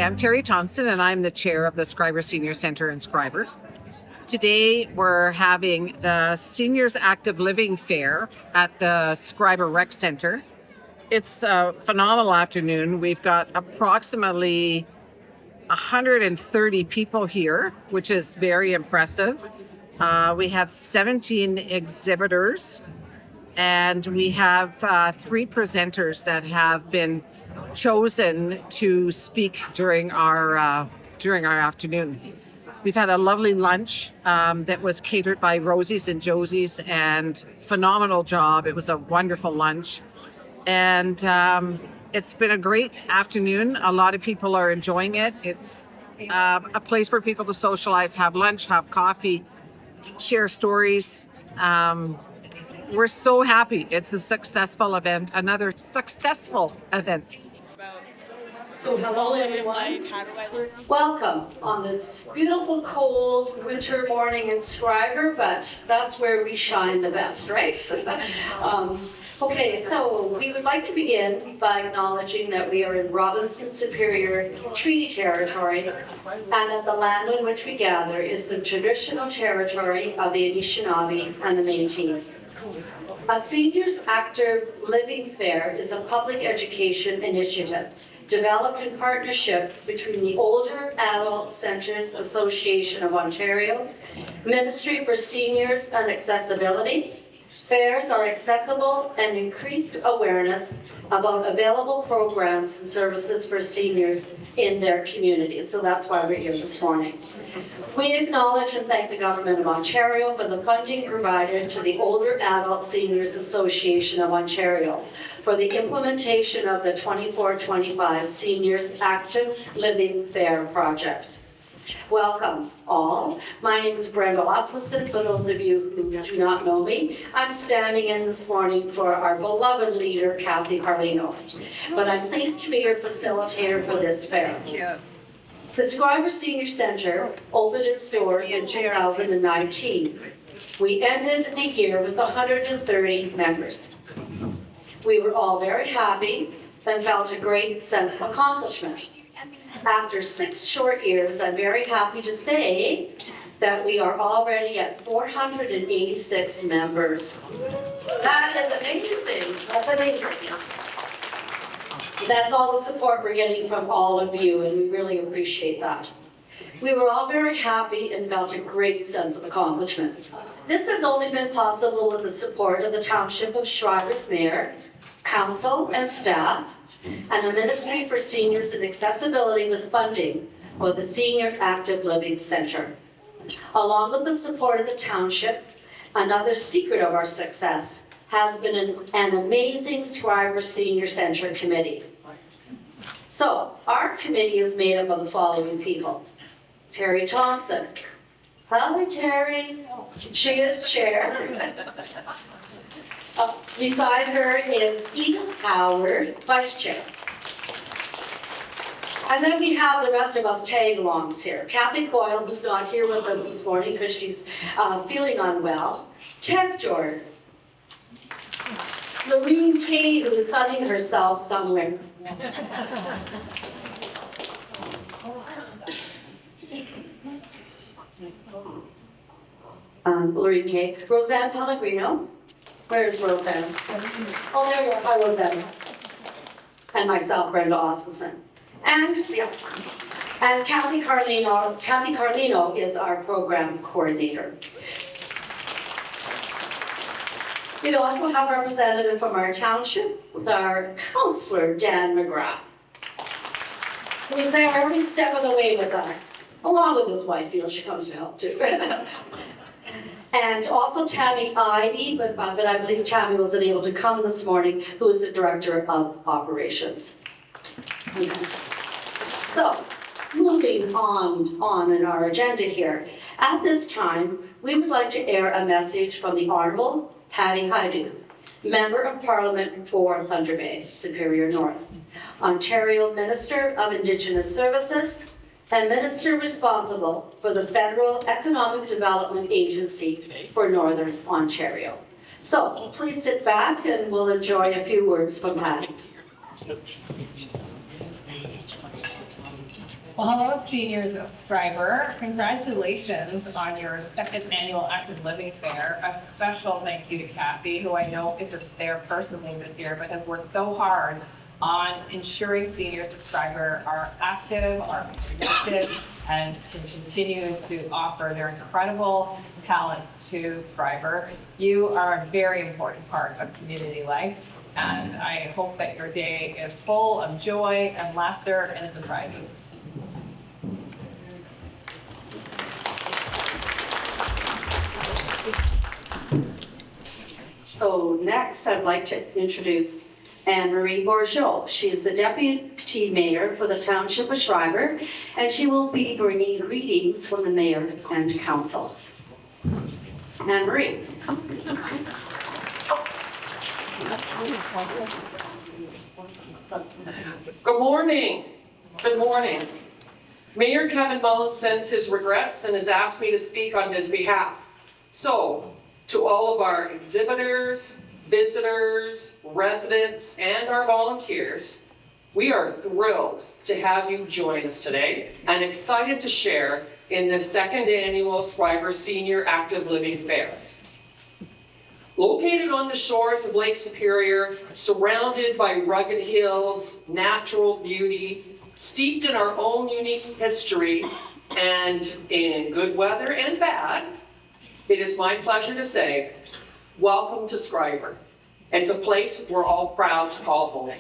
I'm Terry Thompson, and I'm the chair of the Scriber Senior Centre in Scriber. Today, we're having the Seniors Active Living Fair at the Scriber Rec Centre. It's a phenomenal afternoon. We've got approximately 130 people here, which is very impressive. We have 17 exhibitors, and we have 3 presenters that have been chosen to speak during our afternoon. We've had a lovely lunch that was catered by Rosie's and Josie's, and phenomenal job. It was a wonderful lunch, and it's been a great afternoon. A lot of people are enjoying it. It's a place for people to socialize, have lunch, have coffee, share stories. We're so happy. It's a successful event, another successful event. So hello everyone, welcome on this beautiful cold winter morning in Scriber, but that's where we shine the best, right? Okay, so we would like to begin by acknowledging that we are in Robinson Superior Treaty Territory, and that the land on which we gather is the traditional territory of the Anishinaabe and the Métis. A Seniors Active Living Fair is a public education initiative developed in partnership between the Older Adult Centres Association of Ontario, Ministry for Seniors and Accessibility. Fairs are accessible and increased awareness about available programs and services for seniors in their communities. So that's why we're here this morning. We acknowledge and thank the Government of Ontario for the funding provided to the Older Adult Seniors Association of Ontario for the implementation of the 24-25 Seniors Active Living Fair project. Welcome all. My name is Brenda Osmondson. For those of you who do not know me, I'm standing in this morning for our beloved leader, Kathy Carlino. But I'm pleased to be your facilitator for this fair. The Scriber Senior Centre opened its doors in 2019. We ended the year with 130 members. We were all very happy and felt a great sense of accomplishment. After 6 short years, I'm very happy to say that we are already at 486 members. That is amazing. That's amazing. That's all the support we're getting from all of you, and we really appreciate that. We were all very happy and felt a great sense of accomplishment. This has only been possible with the support of the Township of Scriber's Mayor, Council and staff, and the Ministry for Seniors and Accessibility with funding for the Senior Active Living Centre. Along with the support of the Township, another secret of our success has been an amazing Scriber Senior Centre committee. So, our committee is made up of the following people. Terry Thompson. Hello, Terry. She is chair. Beside her is Edith Howard, vice chair. And then we have the rest of us tag-alongs here. Kathy Coyle, who's not here with us this morning because she's feeling unwell. Ted Jordan. Lorene Kay, who is sunning herself somewhere. Lorene Kay. Roseanne Pellegrino. Where's Roseanne? Oh, there you are. Hi, Roseanne. And myself, Brenda Osmondson. And Kathy Carlino. Kathy Carlino is our program coordinator. We also have a representative from our township with our councillor, Dan McGrath. He's there every step of the way with us, along with his wife. You know, she comes to help too. And also Tammy Ivey, but I believe Tammy wasn't able to come this morning, who is the Director of Operations. So, moving on in our agenda here. At this time, we would like to air a message from the Honourable Patty Hajdu, Member of Parliament for Thunder Bay, Superior North, Ontario Minister of Indigenous Services, and Minister responsible for the Federal Economic Development Agency for Northern Ontario. So please sit back and we'll enjoy a few words from Patty. Well, hello, seniors of Scriber. Congratulations on your second annual Active Living Fair. A special thank you to Kathy, who I know isn't there personally this year, but has worked so hard on ensuring seniors of Scriber are active, are productive, and can continue to offer their incredible talents to Scriber. You are a very important part of community life, and I hope that your day is full of joy and laughter and surprises. So next, I'd like to introduce Anne-Marie Bourgeot. She is the Deputy Mayor for the Township of Schreiber, and she will be bringing greetings from the Mayor and Council. Anne-Marie. Good morning. Good morning. Mayor Kevin Mullen sends his regrets and has asked me to speak on his behalf. So, to all of our exhibitors, visitors, residents, and our volunteers, we are thrilled to have you join us today and excited to share in this second annual Scriber Senior Active Living Fair. Located on the shores of Lake Superior, surrounded by rugged hills, natural beauty, steeped in our own unique history, and in good weather and bad, it is my pleasure to say, welcome to Scriber. It's a place we're all proud to call home.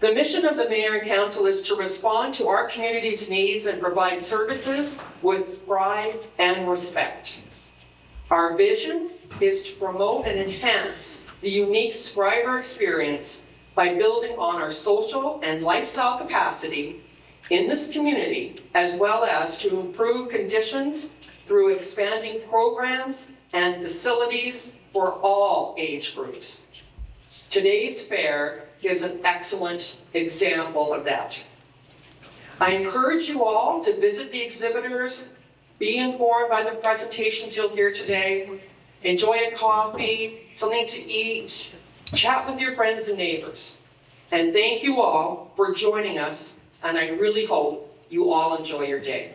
The mission of the Mayor and Council is to respond to our community's needs and provide services with pride and respect. Our vision is to promote and enhance the unique Scriber experience by building on our social and lifestyle capacity in this community, as well as to improve conditions through expanding programs and facilities for all age groups. Today's fair is an excellent example of that. I encourage you all to visit the exhibitors, be informed by the presentations you'll hear today, enjoy a coffee, something to eat, chat with your friends and neighbors. And thank you all for joining us, and I really hope you all enjoy your day.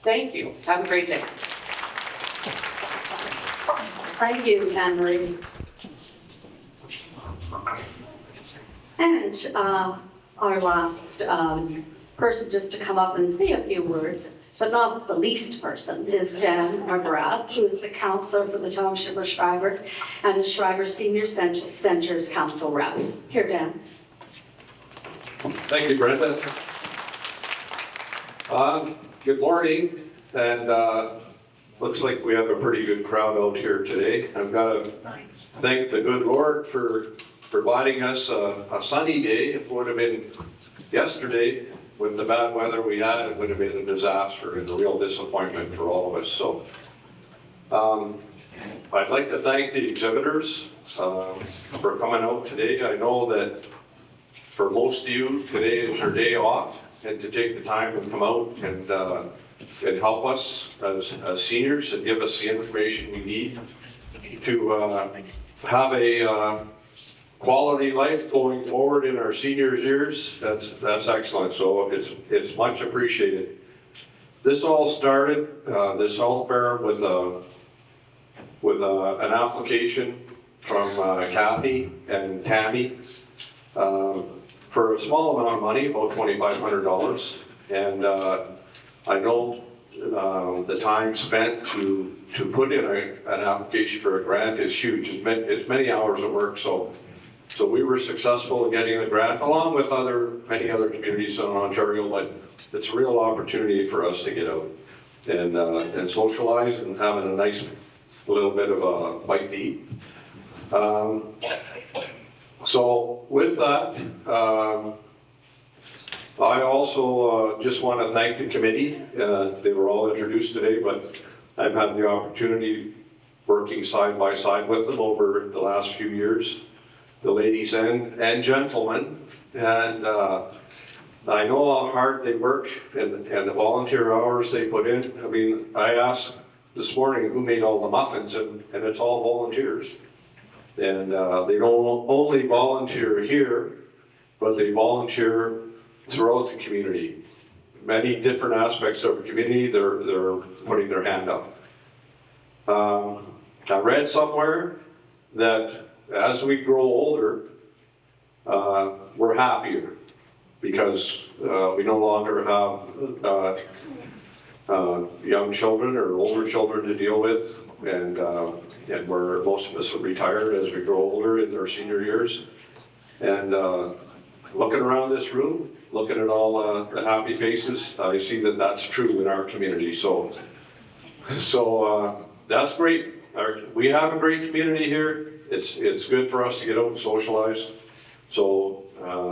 Thank you. Have a great day. Thank you, Anne-Marie. And our last person just to come up and say a few words, but not the least person, is Dan McGrath, who is the counselor for the Township of Schreiber and the Schreiber Senior Center's council rep. Here, Dan. Thank you, Brenda. Good morning, and looks like we have a pretty good crowd out here today. I've got to thank the good Lord for providing us a sunny day. If it would have been yesterday, with the bad weather we had, it would have been a disaster and a real disappointment for all of us. So I'd like to thank the exhibitors for coming out today. I know that for most of you, today is your day off, and to take the time to come out and help us as seniors and give us the information we need to have a quality life going forward in our seniors' years. That's excellent. So it's much appreciated. This all started, this health fair with an application from Kathy and Tammy for a small amount of money, about $2,500. And I know the time spent to put in an application for a grant is huge. It's many hours of work. So we were successful in getting the grant, along with many other communities in Ontario. But it's a real opportunity for us to get out and socialize and having a nice little bit of a bite to eat. So with that, I also just want to thank the committee. They were all introduced today, but I've had the opportunity working side by side with them over the last few years, the ladies and gentlemen. And I know how hard they work and the volunteer hours they put in. I mean, I asked this morning who made all the muffins, and it's all volunteers. And they don't only volunteer here, but they volunteer throughout the community. many different aspects of the community, they're putting their hand up. I read somewhere that as we grow older, we're happier because we no longer have young children or older children to deal with, and most of us are retired as we grow older in our senior years. And looking around this room, looking at all the happy faces, I see that that's true in our community. So that's great. We have a great community here. It's good for us to get out and socialize. So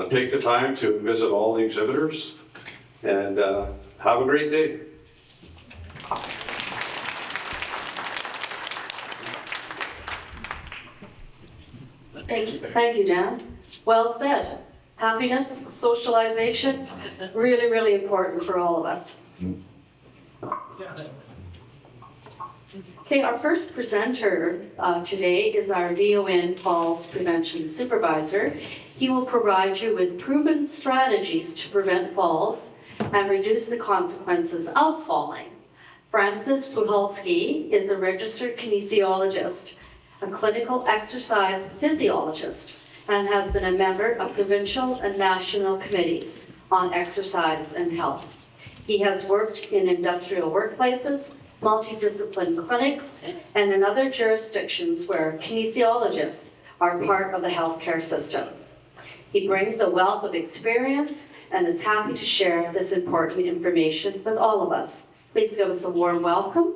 take the time to visit all the exhibitors and have a great day. Thank you, Dan. Well said. Happiness, socialization, really, really important for all of us. Okay, our first presenter today is our VON Falls Prevention Supervisor. He will provide you with proven strategies to prevent falls and reduce the consequences of falling. Francis Puhalski is a registered kinesiologist, a clinical exercise physiologist, and has been a member of provincial and national committees on exercise and health. He has worked in industrial workplaces, multidiscipline clinics, and in other jurisdictions where kinesiologists are part of the healthcare system. He brings a wealth of experience and is happy to share this important information with all of us. Please give us a warm welcome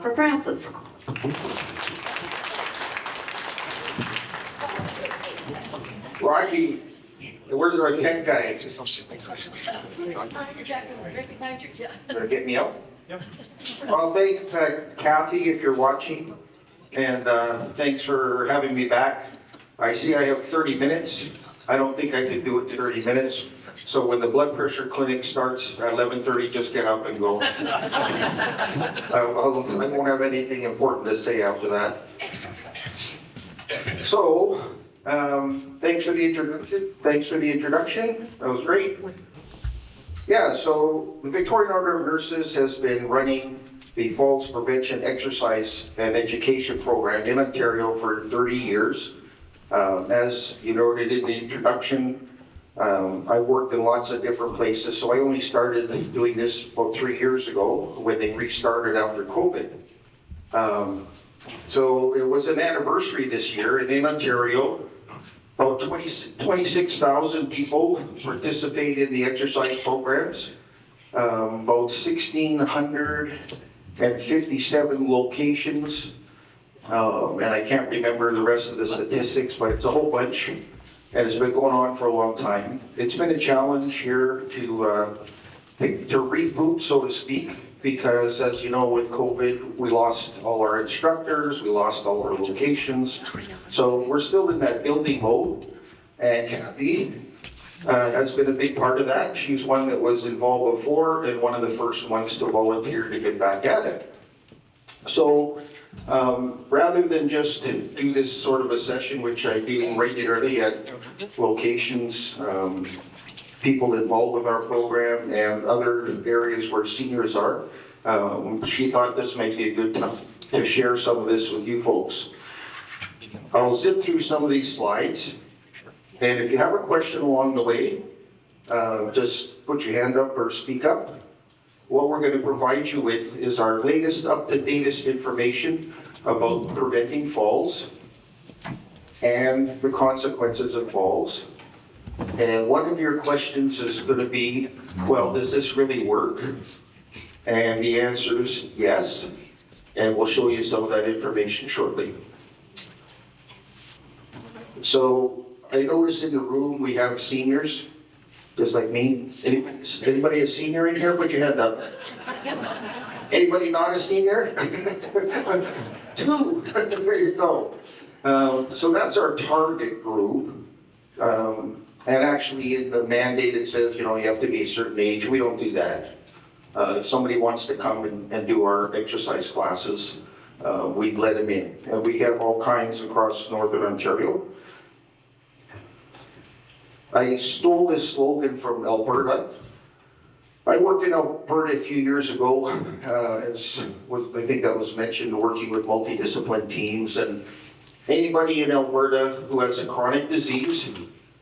for Francis. Rocky, where's our tech guy? Gonna get me out? Well, thank Kathy if you're watching, and thanks for having me back. I see I have 30 minutes. I don't think I can do it 30 minutes. So when the blood pressure clinic starts at 11:30, just get up and go. I won't have anything important to say after that. So, thanks for the introduction. That was great. Yeah, so the Victorian Order of Nurses has been running the Falls Prevention Exercise and Education Program in Ontario for 30 years. As you noted in the introduction, I worked in lots of different places, so I only started doing this about 3 years ago when they restarted after COVID. So it was an anniversary this year, and in Ontario, about 26,000 people participate in the exercise programs. About 1,657 locations. And I can't remember the rest of the statistics, but it's a whole bunch. And it's been going on for a long time. It's been a challenge here to reboot, so to speak, because as you know, with COVID, we lost all our instructors, we lost all our locations. So we're still in that building mode. And Kathy has been a big part of that. She's one that was involved before and one of the first ones to volunteer to get back at it. So rather than just do this sort of a session, which I do regularly at locations, people involved with our program and other areas where seniors are, she thought this might be a good time to share some of this with you folks. I'll zip through some of these slides, and if you have a question along the way, just put your hand up or speak up. What we're going to provide you with is our latest up-to-date information about preventing falls and the consequences of falls. And one of your questions is going to be, well, does this really work? And the answer is yes. And we'll show you some of that information shortly. So I noticed in the room we have seniors, just like me. Anybody a senior in here? Put your hand up. Anybody not a senior? 2. There you go. So that's our target group. And actually in the mandate it says, you have to be a certain age. We don't do that. If somebody wants to come and do our exercise classes, we'd let them in. And we have all kinds across Northern Ontario. I stole this slogan from Alberta. I worked in Alberta a few years ago, I think that was mentioned, working with multidiscipline teams, and anybody in Alberta who has a chronic disease,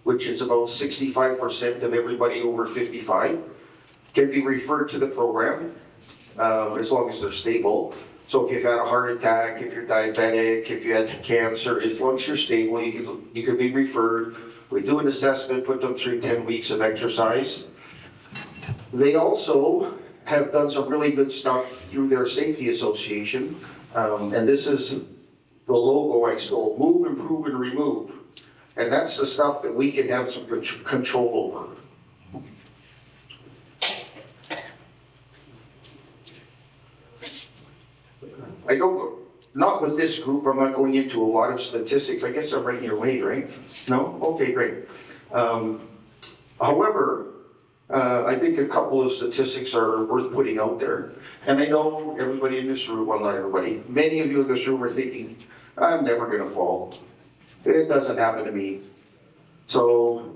which is about 65% of everybody over 55, can be referred to the program, as long as they're stable. So if you've had a heart attack, if you're diabetic, if you had cancer, as long as you're stable, you can be referred. We do an assessment, put them through 10 weeks of exercise. They also have done some really good stuff through their safety association, and this is the logo I stole: move, improve, and remove. And that's the stuff that we can have some control over. Not with this group, I'm not going into a lot of statistics. I guess I'm right in your way, right? No? Okay, great. However, I think a couple of statistics are worth putting out there. And I know everybody in this room, well, not everybody, many of you in this room are thinking, I'm never gonna fall. It doesn't happen to me. So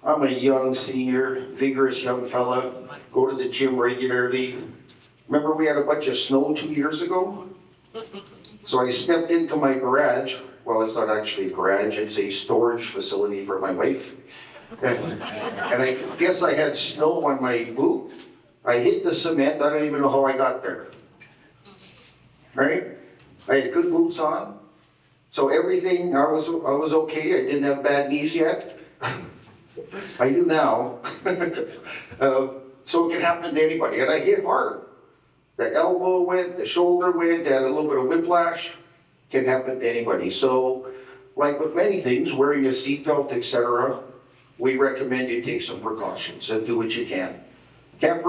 I'm a young senior, vigorous young fella, go to the gym regularly. Remember we had a bunch of snow 2 years ago? So I stepped into my garage. Well, it's not actually a garage, it's a storage facility for my wife. And I guess I had snow on my boot. I hit the cement, I don't even know how I got there. Right? I had good boots on. So everything, I was okay, I didn't have bad knees yet. I do now. So it can happen to anybody, and I hit hard. The elbow went, the shoulder went, had a little bit of whiplash, can happen to anybody. So, like with many things, wearing a seatbelt, etc., we recommend you take some precautions and do what you can. Can't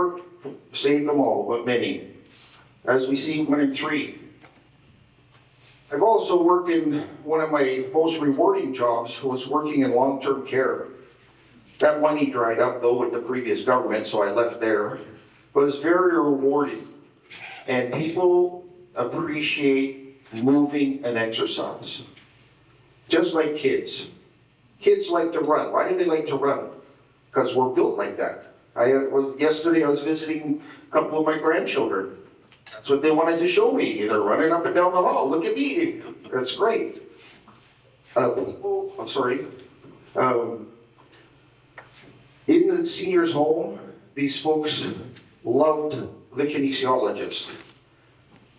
save them all, but many. As we see, 1 in 3. I've also worked in one of my most rewarding jobs, was working in long-term care. That money dried up though with the previous government, so I left there. But it's very rewarding. And people appreciate moving and exercise. Just like kids. Kids like to run. Why do they like to run? Because we're built like that. Yesterday I was visiting a couple of my grandchildren. That's what they wanted to show me. They're running up and down the hall. Look at me. That's great. I'm sorry. In the seniors' home, these folks loved the kinesiologist.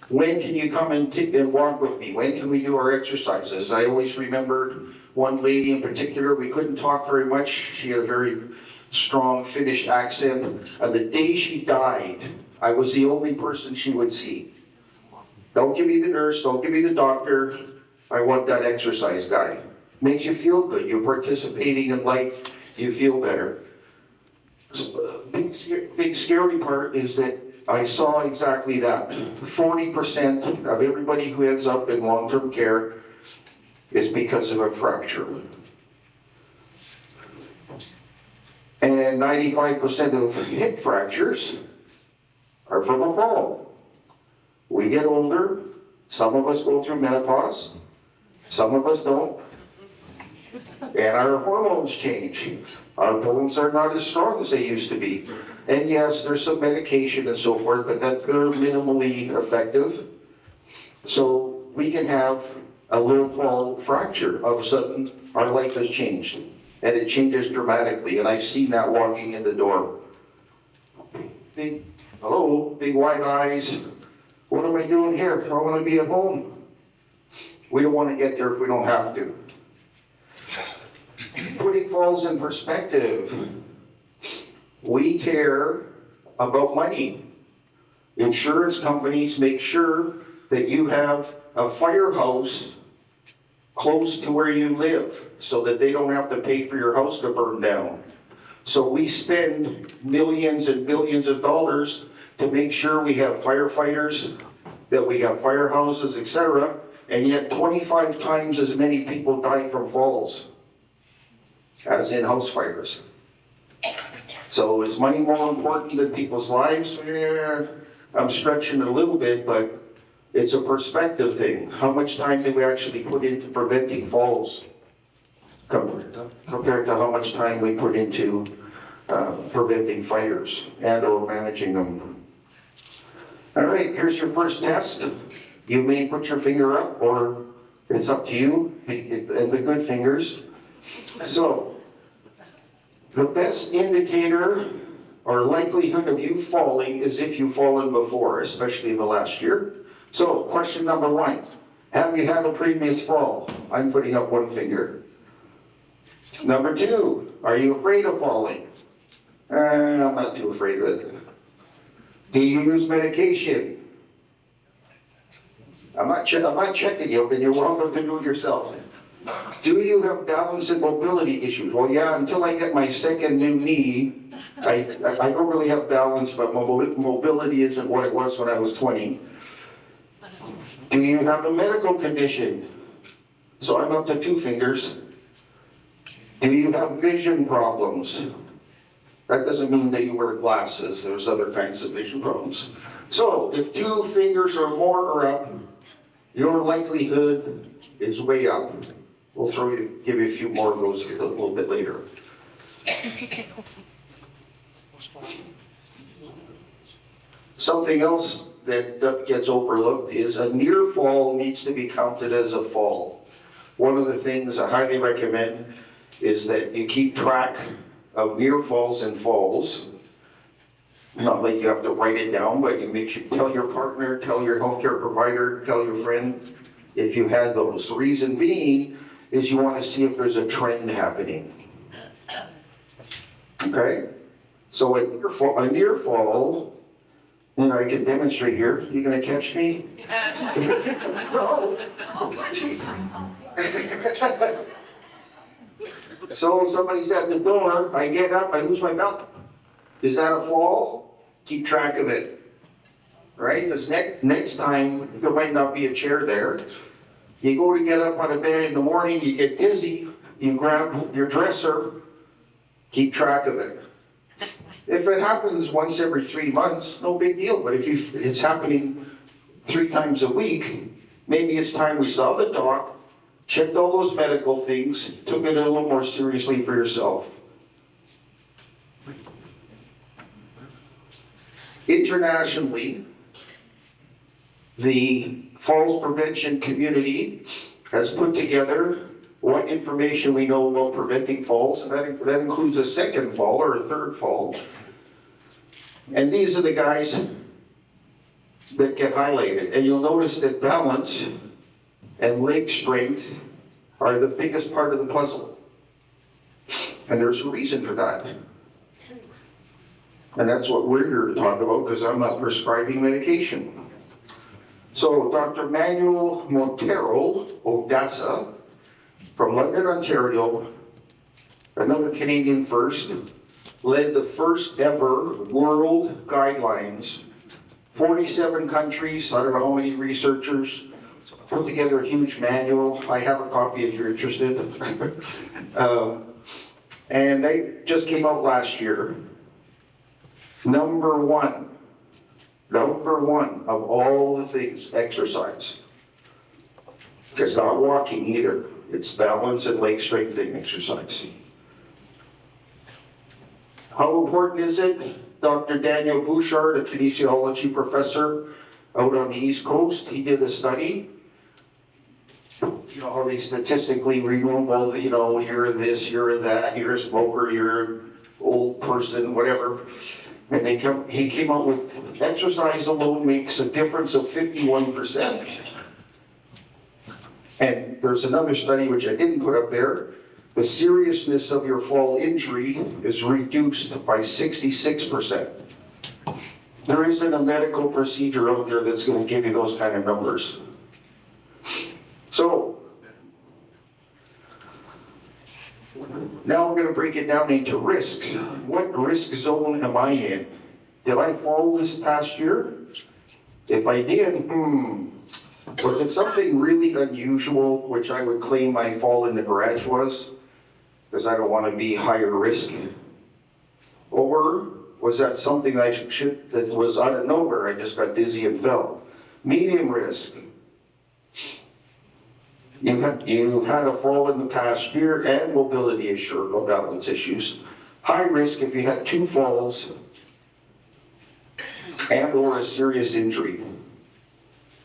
When can you come and walk with me? When can we do our exercises? I always remember one lady in particular, we couldn't talk very much. She had a very strong Finnish accent. And the day she died, I was the only person she would see. Don't give me the nurse, don't give me the doctor. I want that exercise guy. Makes you feel good. You're participating in life, you feel better. So, big scary part is that I saw exactly that. 40% of everybody who ends up in long-term care is because of a fracture. And 95% of hip fractures are from a fall. We get older, some of us go through menopause, some of us don't. And our hormones change. Our bones are not as strong as they used to be. And yes, there's some medication and so forth, but they're minimally effective. So we can have a little fall fracture. All of a sudden, our life has changed. And it changes dramatically. And I've seen that walking in the door. Big wide eyes. What am I doing here? I want to be at home. We don't want to get there if we don't have to. Putting falls in perspective. We care about money. Insurance companies make sure that you have a firehouse close to where you live so that they don't have to pay for your house to burn down. So we spend millions and billions of dollars to make sure we have firefighters, that we have firehouses, etc. And yet 25 times as many people die from falls as in house fires. So is money more important than people's lives? Yeah, I'm stretching it a little bit, but it's a perspective thing. How much time do we actually put into preventing falls compared to how much time we put into preventing fires and or managing them. All right, here's your first test. You may put your finger up, or it's up to you, and the good fingers. So, the best indicator or likelihood of you falling is if you've fallen before, especially in the last year. So, question number 1, have you had a previous fall? I'm putting up 1 finger. Number 2, are you afraid of falling? I'm not too afraid of it. Do you use medication? I'm not checking you, but you're welcome to do it yourself. Do you have balance and mobility issues? Well, yeah, until I get my second new knee, I don't really have balance, but mobility isn't what it was when I was 20. Do you have a medical condition? So I'm up to 2 fingers. Do you have vision problems? That doesn't mean that you wear glasses. There's other kinds of vision problems. So if 2 fingers or more are up, your likelihood is way up. We'll give you a few more of those a little bit later. Something else that gets overlooked is a near fall needs to be counted as a fall. One of the things I highly recommend is that you keep track of near falls and falls. Not like you have to write it down, but you make sure, tell your partner, tell your healthcare provider, tell your friend if you had those. The reason being is you want to see if there's a trend happening. Okay? So a near fall, and I can demonstrate here. You gonna catch me? No. Jeez. So somebody's at the door, I get up, I lose my belt. Is that a fall? Keep track of it. Right? Because next time, there might not be a chair there. You go to get up on a bed in the morning, you get dizzy, you grab your dresser, keep track of it. If it happens once every 3 months, no big deal. But if it's happening 3 times a week, maybe it's time we saw the doc, checked all those medical things, took it a little more seriously for yourself. Internationally, the falls prevention community has put together what information we know about preventing falls, and that includes a second fall or a third fall. And these are the guys that get highlighted. And you'll notice that balance and leg strength are the biggest part of the puzzle. And there's a reason for that. And that's what we're here to talk about, because I'm not prescribing medication. So Dr. Manuel Montero Odessa from London, Ontario, another Canadian first, led the first ever world guidelines. 47 countries, I don't know how many researchers, put together a huge manual. I have a copy if you're interested. And they just came out last year. Number one of all the things, exercise. It's not walking either. It's balance and leg strengthening exercise. How important is it? Dr. Daniel Bouchard, a kinesiology professor out on the East Coast, he did a study. You know how they statistically remove all the, you're this, you're that, you're a smoker, you're an old person, whatever. And he came up with exercise alone makes a difference of 51%. And there's another study which I didn't put up there. The seriousness of your fall injury is reduced by 66%. There isn't a medical procedure out there that's going to give you those kind of numbers. So, now we're going to break it down into risks. What risk zone am I in? Did I fall this past year? If I did, was it something really unusual, which I would claim my fall in the garage was? Because I don't want to be higher risk. Or was that something that was out of nowhere? I just got dizzy and fell. Medium risk. You've had a fall in the past year and mobility issue or balance issues. High risk if you had 2 falls and or a serious injury.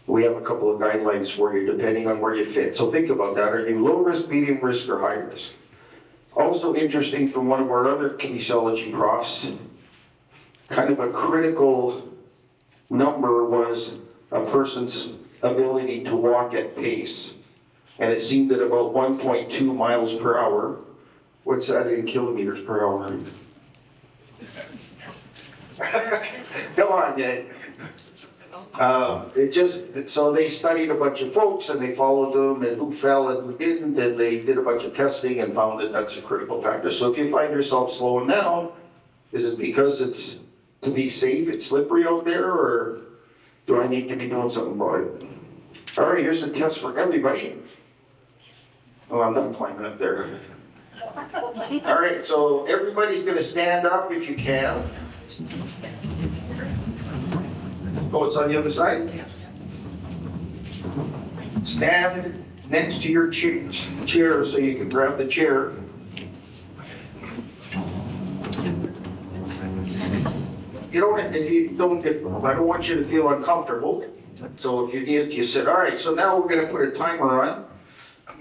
We have a couple of guidelines for you depending on where you fit. So think about that. Are you low risk, medium risk, or high risk? Also interesting from one of our other kinesiology profs, kind of a critical number was a person's ability to walk at pace. And it seemed that about 1.2 miles per hour. What's that in kilometers per hour? Come on, Dad. So they studied a bunch of folks and they followed them and who fell and who didn't, and they did a bunch of testing and found that that's a critical factor. So if you find yourself slowing down, is it because it's to be safe, it's slippery out there, or do I need to be doing something about it? All right, here's a test for everybody. Oh, I'm not climbing up there. All right, so everybody's gonna stand up if you can. Oh, it's on the other side? Stand next to your chair so you can grab the chair. I don't want you to feel uncomfortable. So if you need, you said, all right, so now we're gonna put a timer on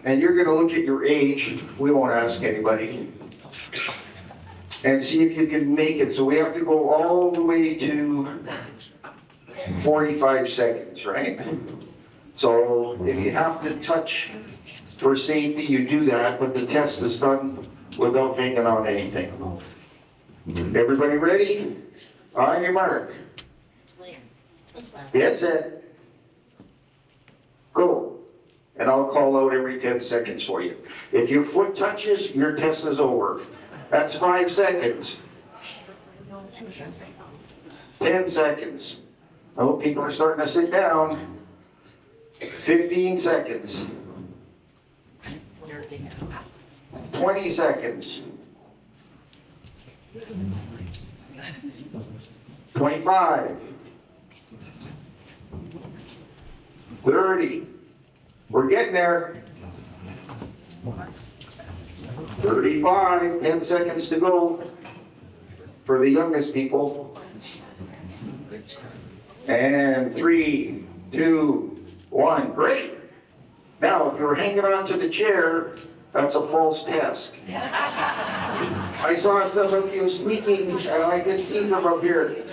and you're gonna look at your age. We won't ask anybody. And see if you can make it. So we have to go all the way to 45 seconds, right? So if you have to touch for safety, you do that, but the test is done without hanging on anything. Everybody ready? On your mark. Get set. Go. And I'll call out every 10 seconds for you. If your foot touches, your test is over. That's 5 seconds. 10 seconds. Oh, people are starting to sit down. 15 seconds. 20 seconds. 25. 30. We're getting there. 35. 10 seconds to go for the youngest people. And 3, 2, 1. Great. Now, if you're hanging on to the chair, that's a false test. I saw some of you sneaking, and I can see from up here.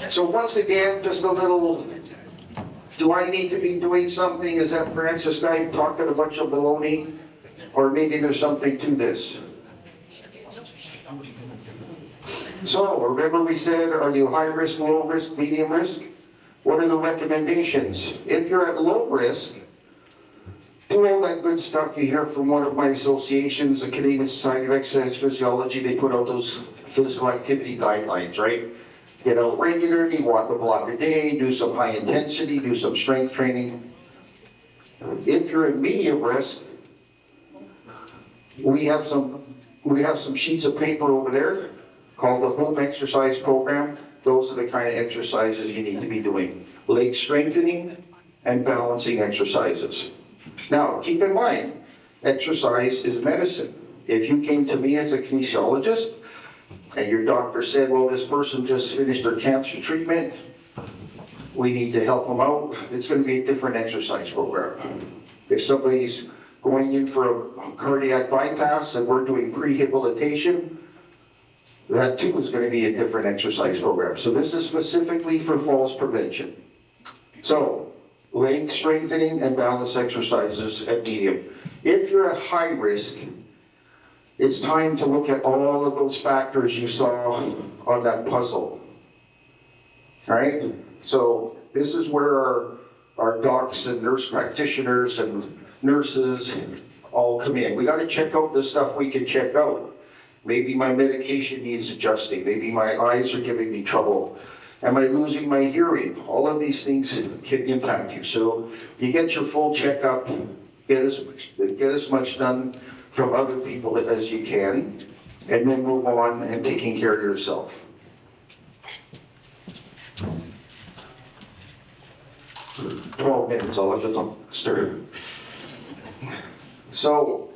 So once again, just a little, do I need to be doing something? Is that Francis guy talking a bunch of baloney? Or maybe there's something to this. So remember we said, are you high risk, low risk, medium risk? What are the recommendations? If you're at low risk, do all that good stuff you hear from one of my associations, the Canadian Society of Exercise Physiology. They put out those physical activity guidelines, right? Get out regularly, walk a block a day, do some high intensity, do some strength training. If you're at medium risk, we have some sheets of paper over there called the home exercise program. Those are the kind of exercises you need to be doing. Leg strengthening and balancing exercises. Now, keep in mind, exercise is medicine. If you came to me as a kinesiologist and your doctor said, well, this person just finished their cancer treatment, we need to help them out, it's going to be a different exercise program. If somebody's going in for a cardiac bypass and we're doing prehabilitation, that too is going to be a different exercise program. So this is specifically for falls prevention. So, leg strengthening and balance exercises at medium. If you're at high risk, it's time to look at all of those factors you saw on that puzzle. All right? So this is where our docs and nurse practitioners and nurses all come in. We got to check out the stuff we can check out. Maybe my medication needs adjusting. Maybe my eyes are giving me trouble. Am I losing my hearing? All of these things can impact you. So you get your full checkup, get as much done from other people as you can, and then move on and taking care of yourself. For 12 minutes, I'll let it stir. So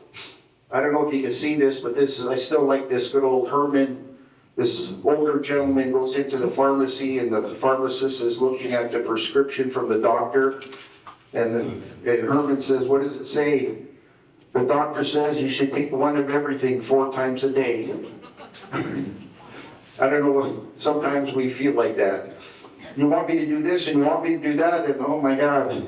I don't know if you can see this, but this is, I still like this good old Herman. This older gentleman goes into the pharmacy and the pharmacist is looking at the prescription from the doctor. And Herman says, what does it say? The doctor says you should take one of everything 4 times a day. I don't know, sometimes we feel like that. You want me to do this and you want me to do that, and oh my God.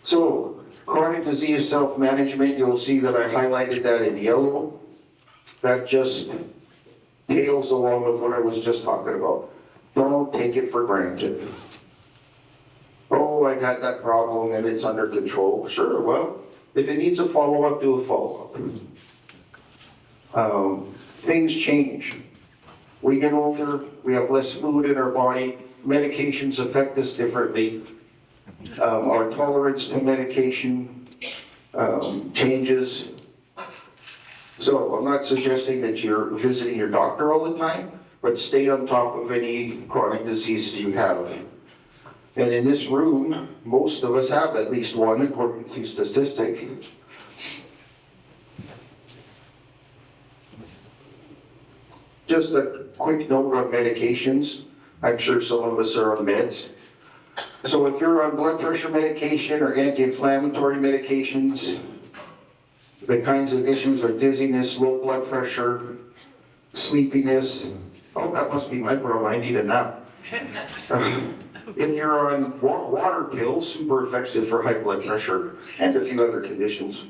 So, chronic disease self-management, you'll see that I highlighted that in yellow. That just tails along with what I was just talking about. Don't take it for granted. Oh, I got that problem and it's under control. Sure, well, if it needs a follow-up, do a follow-up. Things change. We get older, we have less fluid in our body, medications affect us differently. Our tolerance to medication changes. So I'm not suggesting that you're visiting your doctor all the time, but stay on top of any chronic diseases you have. And in this room, most of us have at least one, according to statistic. Just a quick note on medications. I'm sure some of us are on meds. So if you're on blood pressure medication or anti-inflammatory medications, the kinds of issues are dizziness, low blood pressure, sleepiness. Oh, that must be my problem, I need a nap. If you're on water pills, super effective for high blood pressure and a few other conditions.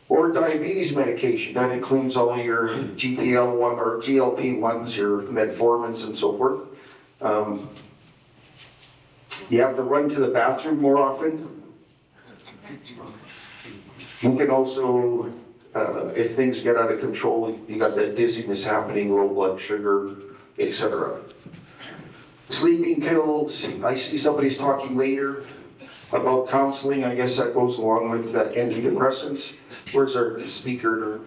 Or diabetes medication, that includes all your GLP-1 or GLP-1s, your metformins and so forth. You have to run to the bathroom more often. You can also, if things get out of control, you got that dizziness happening, low blood sugar, etc. Sleeping pills, I see somebody's talking later about counseling. I guess that goes along with antidepressants. Where's our speaker?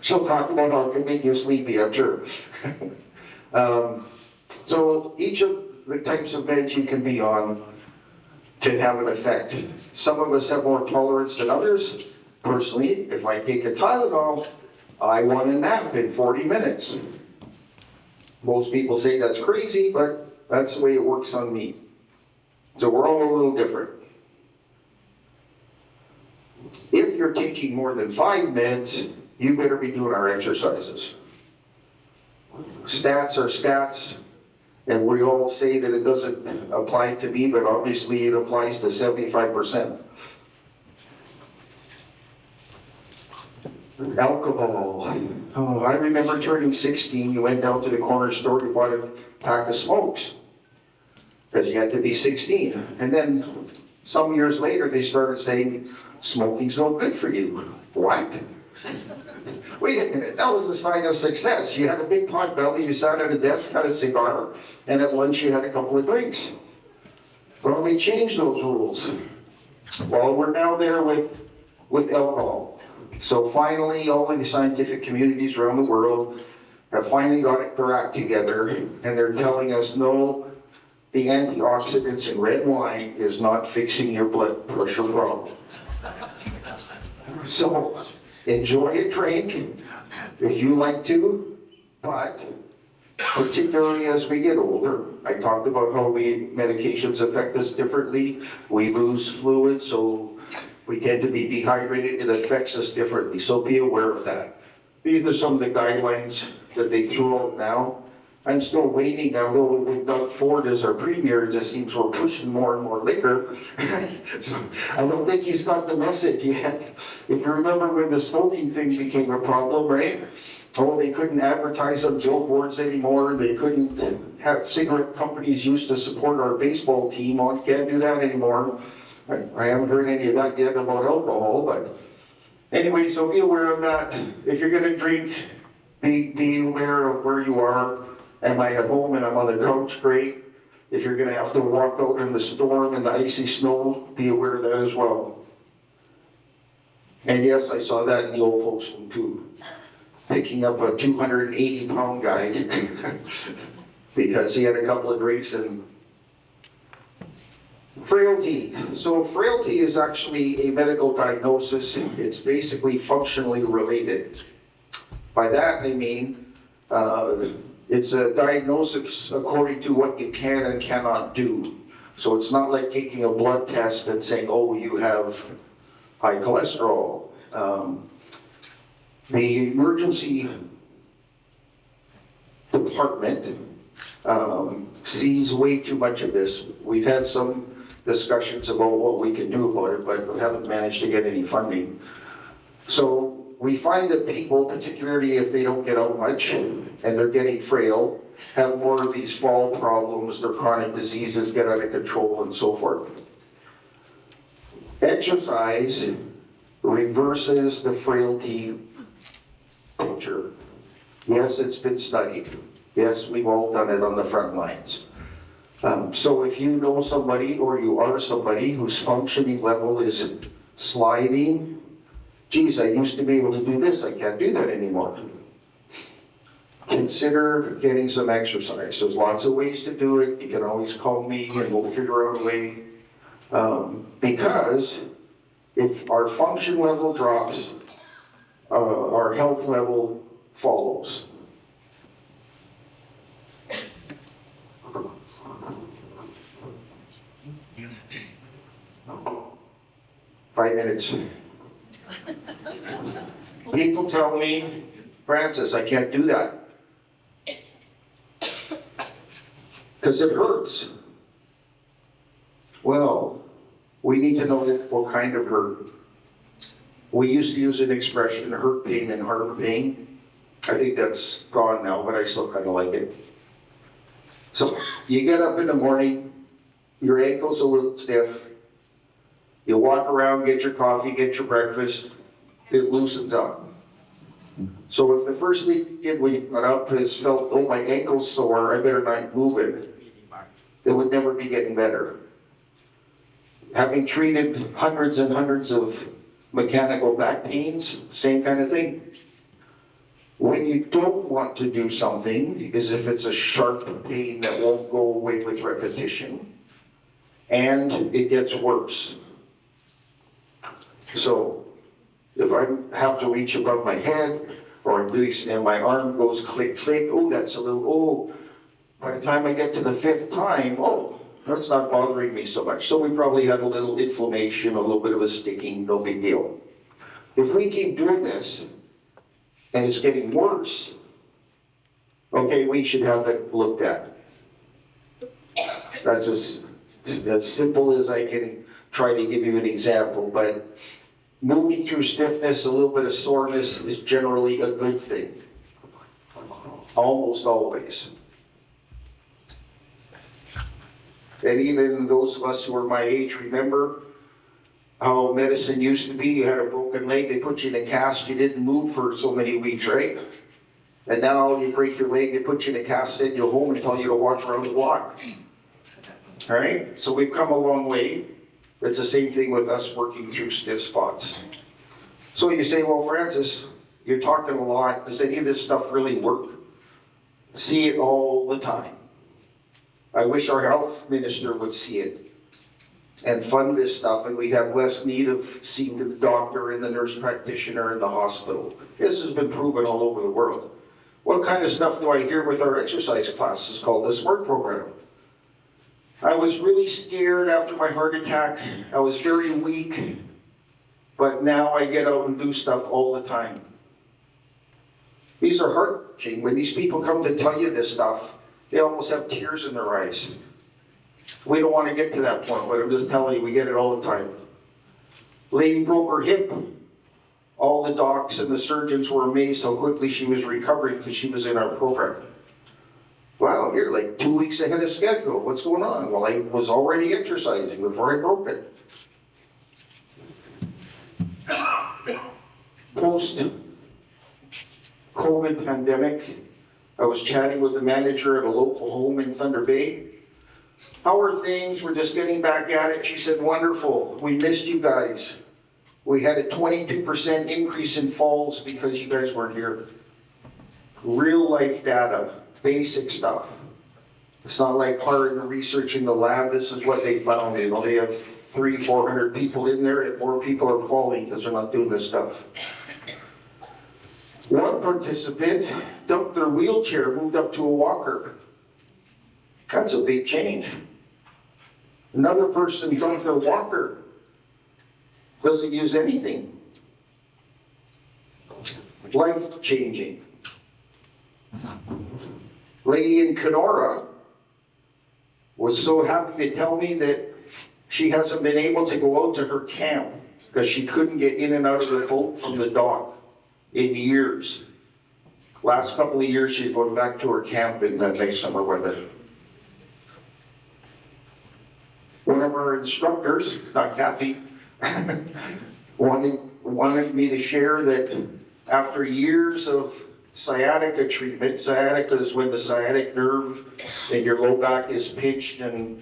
She'll talk about how it can make you sleepy, I'm sure. So each of the types of meds you can be on can have an effect. Some of us have more tolerance than others. Personally, if I take a Tylenol, I want a nap in 40 minutes. Most people say that's crazy, but that's the way it works on me. So we're all a little different. If you're taking more than 5 meds, you better be doing our exercises. Stats are stats, and we all say that it doesn't apply to me, but obviously it applies to 75%. Alcohol. Oh, I remember turning 16, you went down to the corner store, you bought a pack of smokes, because you had to be 16. And then some years later, they started saying, smoking's no good for you. What? Wait a minute, that was a sign of success. You had a big pot belly, you sat at a desk, had a cigar, and at lunch you had a couple of drinks. Well, they changed those rules. Well, we're now there with alcohol. So finally, all of the scientific communities around the world have finally got their act together, and they're telling us, no, the antioxidants in red wine is not fixing your blood pressure problem. So enjoy a drink if you like to, but particularly as we get older, I talked about how medications affect us differently. We lose fluid, so we tend to be dehydrated. It affects us differently, so be aware of that. These are some of the guidelines that they threw out now. I'm still waiting now, though, with Doug Ford as our premier. It just seems we're pushing more and more liquor. So I don't think he's got the message yet. If you remember when the smoking thing became a problem, right? Oh, they couldn't advertise on billboards anymore. They couldn't have cigarette companies used to support our baseball team. Oh, you can't do that anymore. I haven't heard any of that yet about alcohol, but anyway, so be aware of that. If you're gonna drink, be aware of where you are. Am I at home and I'm on the couch? Great. If you're gonna have to walk out in the storm and the icy snow, be aware of that as well. And yes, I saw that in the old folks home too. Picking up a 280-pound guy because he had a couple of drinks and Frailty. So frailty is actually a medical diagnosis. It's basically functionally related. By that I mean, it's a diagnosis according to what you can and cannot do. So it's not like taking a blood test and saying, oh, you have high cholesterol. The emergency department sees way too much of this. We've had some discussions about what we can do about it, but we haven't managed to get any funding. So we find that people, particularly if they don't get out much and they're getting frail, have more of these fall problems, their chronic diseases get out of control and so forth. Exercise reverses the frailty picture. Yes, it's been studied. Yes, we've all done it on the front lines. So if you know somebody or you are somebody whose functioning level is sliding, geez, I used to be able to do this, I can't do that anymore. Consider getting some exercise. There's lots of ways to do it. You can always call me and we'll figure out a way. Because if our function level drops, our health level follows. Five minutes. People tell me, Francis, I can't do that. Because it hurts. Well, we need to know what kind of hurt. We used to use an expression, hurt pain and heart pain. I think that's gone now, but I still kind of like it. So you get up in the morning, your ankle's a little stiff, you walk around, get your coffee, get your breakfast, it loosens up. So if the first weekend when you got up has felt, oh, my ankle's sore, I better not move it, it would never be getting better. Having treated hundreds and hundreds of mechanical back pains, same kind of thing. When you don't want to do something is if it's a sharp pain that won't go away with repetition, and it gets worse. So if I have to reach above my head, or at least, and my arm goes click, click, oh, that's a little, oh, by the time I get to the fifth time, oh, that's not bothering me so much. So we probably had a little inflammation, a little bit of a sticking, no big deal. If we keep doing this, and it's getting worse, okay, we should have that looked at. That's as simple as I can try to give you an example, but moving through stiffness, a little bit of soreness is generally a good thing. Almost always. And even those of us who are my age remember how medicine used to be. You had a broken leg, they put you in a cast, you didn't move for so many weeks, right? And now you break your leg, they put you in a cast, send you home and tell you to walk around the block. All right? So we've come a long way. It's the same thing with us working through stiff spots. So you say, well, Francis, you're talking a lot. Does any of this stuff really work? See it all the time. I wish our health minister would see it and fund this stuff, and we'd have less need of seeing the doctor and the nurse practitioner in the hospital. This has been proven all over the world. What kind of stuff do I hear with our exercise classes called the SMART program? I was really scared after my heart attack. I was very weak, but now I get out and do stuff all the time. These are heart-wrenching. When these people come to tell you this stuff, they almost have tears in their eyes. We don't want to get to that point, but I'm just telling you, we get it all the time. Lady broke her hip. All the docs and the surgeons were amazed how quickly she was recovering because she was in our program. Wow, you're like 2 weeks ahead of schedule. What's going on? Well, I was already exercising before I broke it. Post-COVID pandemic, I was chatting with a manager at a local home in Thunder Bay. How are things? We're just getting back at it. She said, wonderful. We missed you guys. We had a 22% increase in falls because you guys weren't here. Real life data, basic stuff. It's not like hard research in the lab, this is what they found, you know, they have 300-400 people in there and more people are falling because they're not doing this stuff. One participant dumped their wheelchair, moved up to a walker. That's a big change. Another person dumped their walker, doesn't use anything. Life changing. Lady in Kenora was so happy to tell me that she hasn't been able to go out to her camp because she couldn't get in and out of the boat from the dock in years. Last couple of years, she's going back to her camp in that nice summer weather. One of our instructors, not Kathy, wanted me to share that after years of sciatica treatment, sciatica is when the sciatic nerve in your low back is pinched and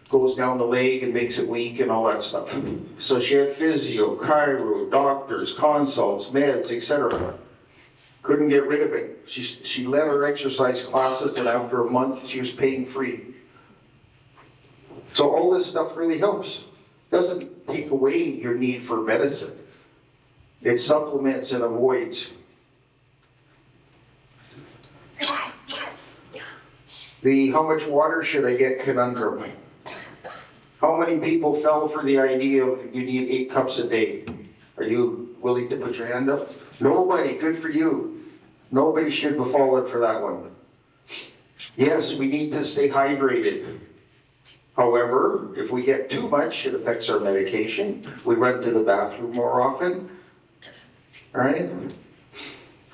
goes down the leg and makes it weak and all that stuff. So she had physio, chiro, doctors, consults, meds, etc. Couldn't get rid of it. She led her exercise classes, and after a month she was paying free. So all this stuff really helps. Doesn't take away your need for medicine. It supplements and avoids. The how much water should I get conundrum. How many people fell for the idea of you need 8 cups a day? Are you willing to put your hand up? Nobody, good for you. Nobody should have fallen for that one. Yes, we need to stay hydrated. However, if we get too much, it affects our medication. We run to the bathroom more often. All right?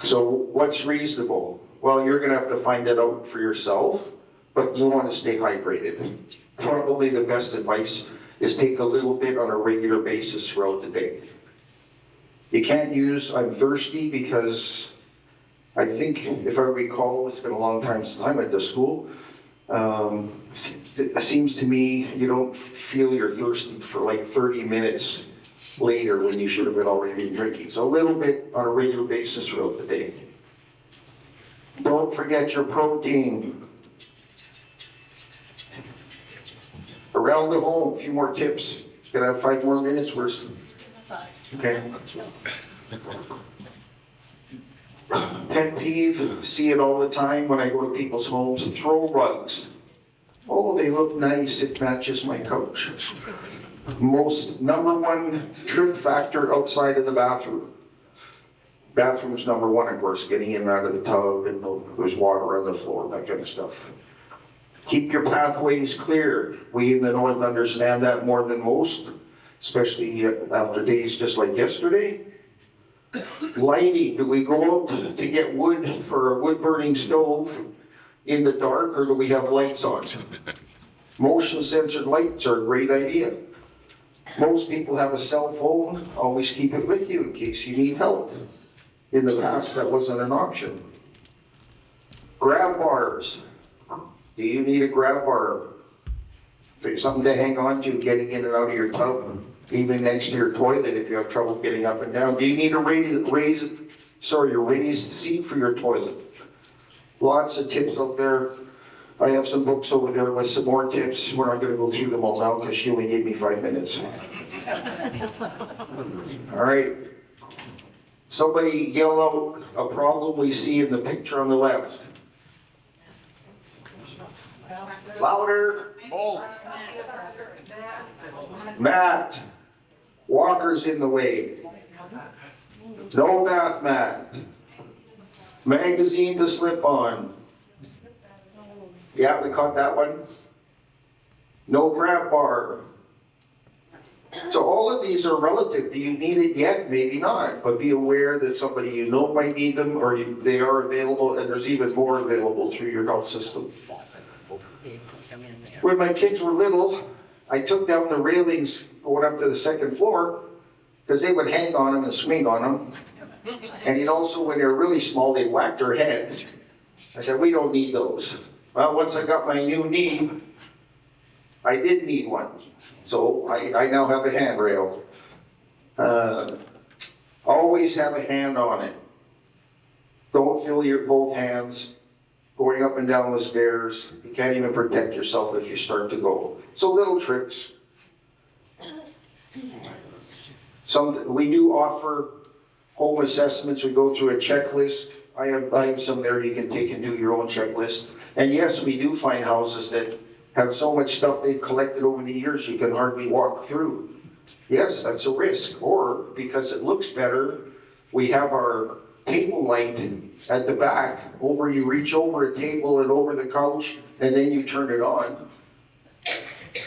So what's reasonable? Well, you're gonna have to find it out for yourself, but you wanna stay hydrated. Probably the best advice is take a little bit on a regular basis throughout the day. You can't use I'm thirsty because I think, if I recall, it's been a long time since I went to school, it seems to me you don't feel you're thirsty for like 30 minutes later when you should have been already drinking. So a little bit on a regular basis throughout the day. Don't forget your protein. Around the home, a few more tips. Gonna have 5 more minutes, worse. Okay. Pet peeve, see it all the time when I go to people's homes, throw rugs. Oh, they look nice, it matches my couch. Number 1 trip factor outside of the bathroom. Bathroom's number 1, of course, getting in and out of the tub and there's water on the floor, that kind of stuff. Keep your pathways clear. We in the north understand that more than most, especially after days just like yesterday. Lighting, do we go out to get wood for a wood burning stove in the dark, or do we have lights on? Motion censored lights are a great idea. Most people have a cell phone, always keep it with you in case you need help. In the past, that wasn't an option. Grab bars. Do you need a grab bar? Something to hang on to getting in and out of your tub, even next to your toilet if you have trouble getting up and down. Do you need a raised seat for your toilet? Lots of tips out there. I have some books over there with some more tips. We're not going to go through them all now because she only gave me 5 minutes. All right. Somebody yell out a problem we see in the picture on the left. Louder. Mat. Walker's in the way. No bath mat. Magazine to slip on. Yeah, we caught that one. No grab bar. So all of these are relative. Do you need it yet? Maybe not. But be aware that somebody you know might need them, or they are available, and there's even more available through your health system. When my kids were little, I took down the railings going up to the 2nd floor because they would hang on them and swing on them. And also, when they were really small, they whacked their head. I said, we don't need those. Well, once I got my new knee, I did need one. So I now have a handrail. Always have a hand on it. Don't fill your both hands. going up and down the stairs. You can't even protect yourself if you start to go. So little tricks. We do offer home assessments. We go through a checklist. I have some there you can take and do your own checklist. And yes, we do find houses that have so much stuff they've collected over the years you can hardly walk through. Yes, that's a risk. Or because it looks better, we have our table light at the back. You reach over a table and over the couch, and then you turn it on.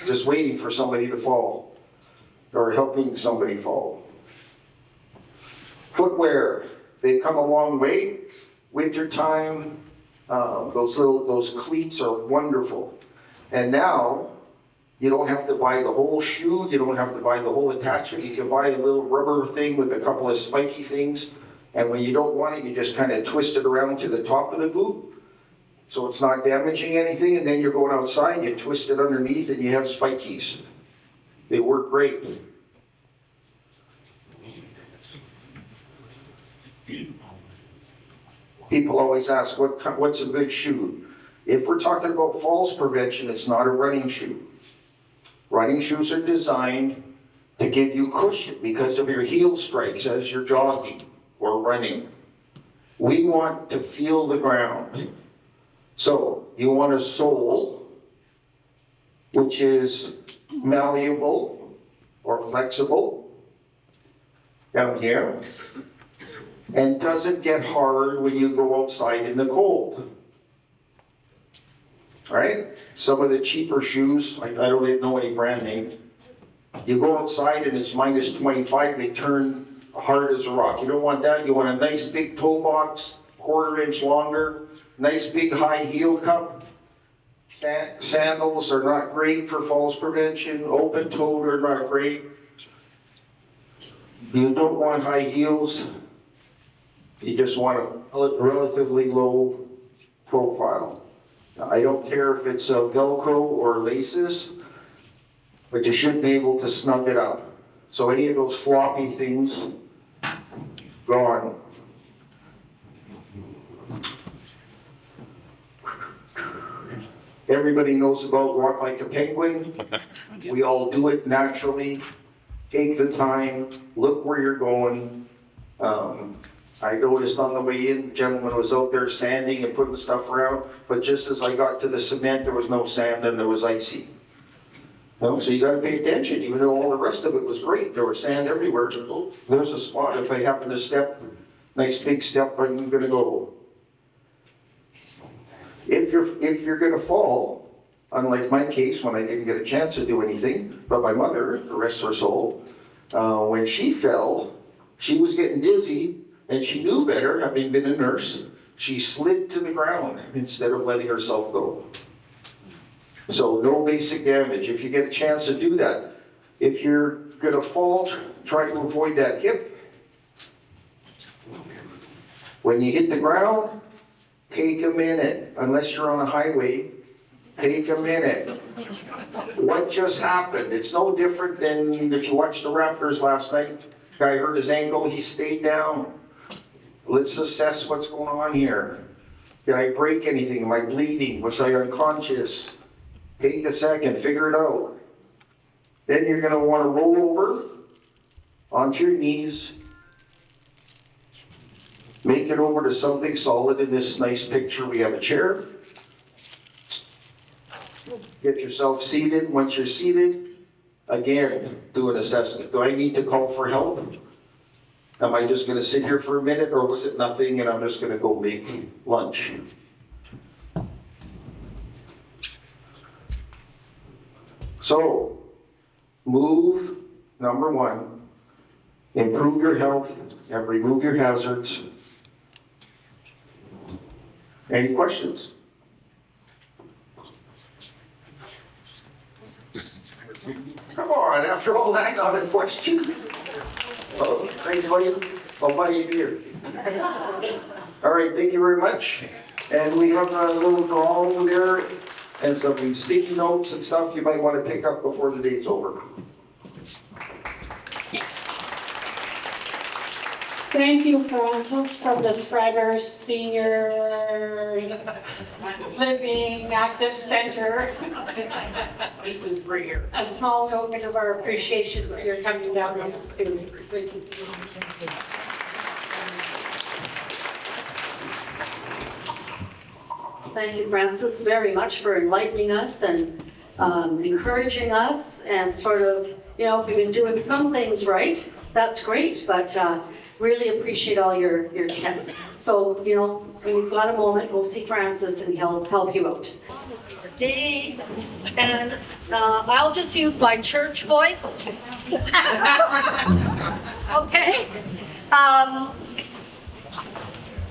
Just waiting for somebody to fall, or helping somebody fall. Footwear, they've come a long way. Winter time, those cleats are wonderful. And now, you don't have to buy the whole shoe, you don't have to buy the whole attachment. You can buy a little rubber thing with a couple of spiky things. And when you don't want it, you just kind of twist it around to the top of the boot, so it's not damaging anything. And then you're going outside, you twist it underneath, and you have spikies. They work great. People always ask, what's a good shoe? If we're talking about falls prevention, it's not a running shoe. Running shoes are designed to give you cushion because of your heel strikes as you're jogging or running. We want to feel the ground. So you want a sole which is malleable or flexible down here and doesn't get hard when you go outside in the cold. Right? Some of the cheaper shoes, I don't even know any brand name, you go outside and it's minus 25, they turn hard as a rock. You don't want that. You want a nice big toe box, 1/4 inch longer, nice big high heel cup. Sandals are not great for falls prevention. Open-toed are not great. You don't want high heels. You just want a relatively low profile. Now, I don't care if it's Velcro or laces, but you should be able to snug it up. So any of those floppy things, gone. Everybody knows about Walk Like a Penguin. We all do it naturally. Take the time, look where you're going. I noticed on the way in, the gentleman was out there sanding and putting stuff around, but just as I got to the cement, there was no sand and it was icy. So you gotta pay attention, even though all the rest of it was great. There was sand everywhere. Oh, there's a spot. If I happen to step, nice big step, I'm gonna go. If you're gonna fall, unlike my case when I didn't get a chance to do anything, but my mother, the rest of her soul, when she fell, she was getting dizzy and she knew better, having been a nurse. She slid to the ground instead of letting herself go. So no basic damage. If you get a chance to do that, if you're gonna fall, try to avoid that hip. When you hit the ground, take a minute, unless you're on a highway, take a minute. What just happened? It's no different than if you watched the Raptors last night. Guy hurt his ankle, he stayed down. Let's assess what's going on here. Did I break anything? Am I bleeding? Was I unconscious? Take a second, figure it out. Then you're gonna wanna roll over onto your knees. Make it over to something solid. In this nice picture, we have a chair. Get yourself seated. Once you're seated, again, do an assessment. Do I need to call for help? Am I just gonna sit here for a minute, or was it nothing and I'm just gonna go make lunch? So, move, number one, improve your health and remove your hazards. Any questions? Come on, after all that, not a question. Oh, thanks, William. I'll buy you a beer. All right, thank you very much. And we have a little draw over there and some sticky notes and stuff you might want to pick up before the day's over. Thank you, Francis, from the Scriber Senior Living Active Center. A small token of our appreciation for your coming down. Thank you, Francis, very much for enlightening us and encouraging us and sort of, you know, if you've been doing some things right, that's great, but really appreciate all your tips. So, you know, when you've got a moment, go see Francis and he'll help you out. Dave, and I'll just use my church voice. Okay.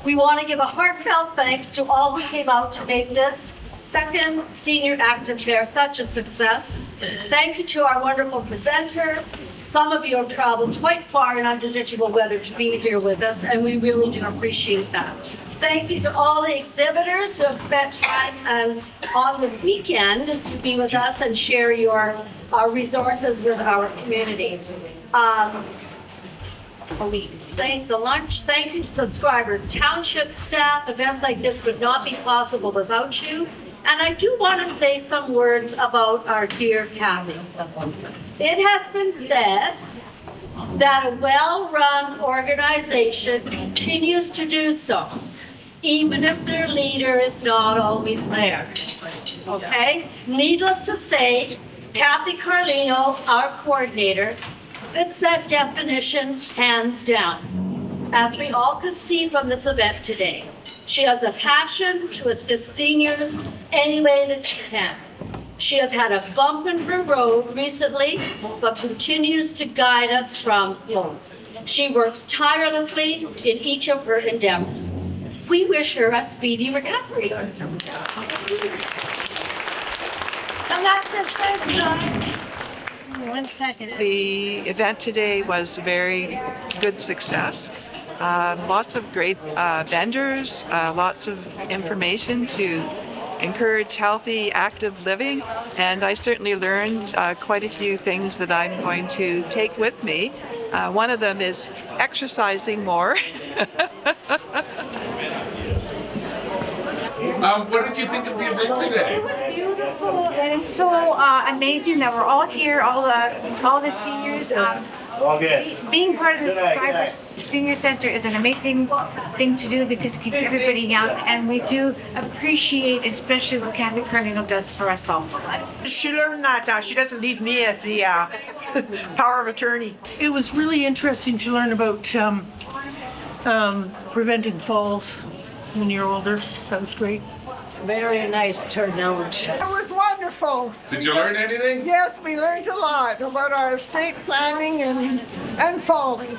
We want to give a heartfelt thanks to all who came out to make this second Senior Active Fair such a success. Thank you to our wonderful presenters. Some of you have traveled quite far in unpredictable weather to be here with us, and we really do appreciate that. Thank you to all the exhibitors who have spent time on this weekend to be with us and share your resources with our community. Thank you to the Scriber Township staff. Events like this would not be possible without you. And I do want to say some words about our dear Kathy. It has been said that a well-run organization continues to do so, even if their leader is not always there. Okay? Needless to say, Kathy Carlino, our coordinator, fits that definition hands down, as we all could see from this event today. She has a passion to assist seniors any way that she can. She has had a bump in her road recently, but continues to guide us from home. She works tirelessly in each of her endeavors. We wish her a speedy recovery. And that's it, thanks, John. 1 second. The event today was a very good success. Lots of great vendors, lots of information to encourage healthy, active living, and I certainly learned quite a few things that I'm going to take with me. One of them is exercising more. What did you think of the event today? It was beautiful. It is so amazing that we're all here, all the seniors. Being part of the Scriber Senior Center is an amazing thing to do because it keeps everybody young, and we do appreciate especially what Kathy Carlino does for us all. She learned that she doesn't leave me as the power of attorney. It was really interesting to learn about preventing falls when you're older. That was great. Very nice turnout. It was wonderful. Did you learn anything? Yes, we learned a lot about our estate planning and falling.